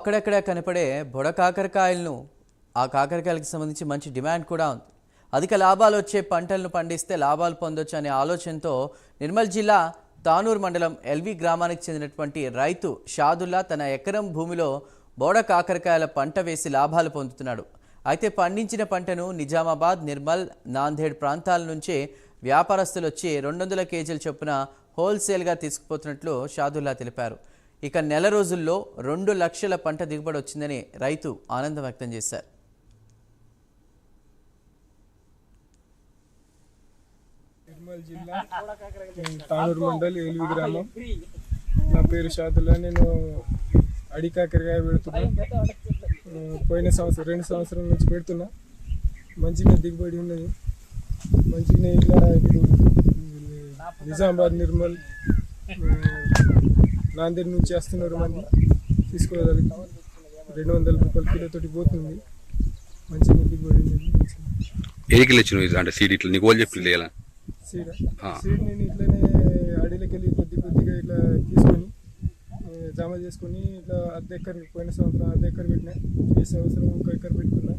అక్కడక్కడ కనపడే బుడ కాకరకాయలను ఆ కాకరకాయలకు సంబంధించి మంచి డిమాండ్ కూడా ఉంది. అధిక లాభాలు వచ్చే పంటలను పండిస్తే లాభాలు పొందొచ్చు అనే ఆలోచనతో నిర్మల్ జిల్లా తానూరు మండలం ఎల్వి గ్రామానికి చెందినటువంటి రైతు షాదుల్లా తన ఎకరం భూమిలో బోడ కాకరకాయల పంట వేసి లాభాలు పొందుతున్నాడు. అయితే పండించిన పంటను నిజామాబాద్, నిర్మల్, నాందేడ్ ప్రాంతాల నుంచే వ్యాపారస్తులు వచ్చి 200 కేజీల చొప్పున హోల్సేల్గా తీసుకుపోతున్నట్లు షాదుల్లా తెలిపారు. ఇక నెల రోజుల్లో 2 లక్షల పంట దిగుబడి వచ్చిందని రైతు ఆనందం వ్యక్తం చేశారు. నిర్మల్ జిల్లా తానూరు మండల్ ఎల్వి గ్రామం. నా పేరు షాదుల్లా. నేను అడికాకరకాయ పెడుతున్నా. పోయిన సంవత్సరం 2 సంవత్సరాల నుంచి పెడుతున్నా. మంచిగా దిగుబడి ఉన్నది. మంచిగా ఇట్లా ఇప్పుడు నిజామాబాద్, నిర్మల్, నాందేడ్ నుంచి వస్తున్నారు. మంది తీసుకోగలుగుతాం. 200 రూపాయల కిలోతోటి పోతుంది. మంచిగా దిగుబడి ఉన్నది. ఏ కిలో ఇచ్చిన అంటే సీడ్ ఇట్లా నీకు వాళ్ళు చెప్పి సీడ్ నేను ఇట్లనే అడవిలోకి వెళ్ళి కొద్దిగా ఇట్లా తీసుకొని జమ చేసుకొని ఇట్లా అర్ధ ఎకర్, పోయిన సంవత్సరం అర్ధ ఎకర్ పెట్టినా. ఈ సంవత్సరం 1 ఎకర్ పెట్టుకున్నా.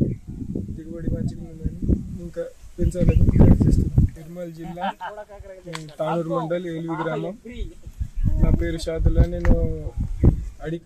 దిగుబడి మంచిగా ఉందని ఇంకా పెంచాలని ప్రయత్నిస్తున్నాను. నిర్మల్ జిల్లా తానూరు మండల్ ఎల్వి గ్రామం. నా పేరు షాదుల్లా. నేను అడిక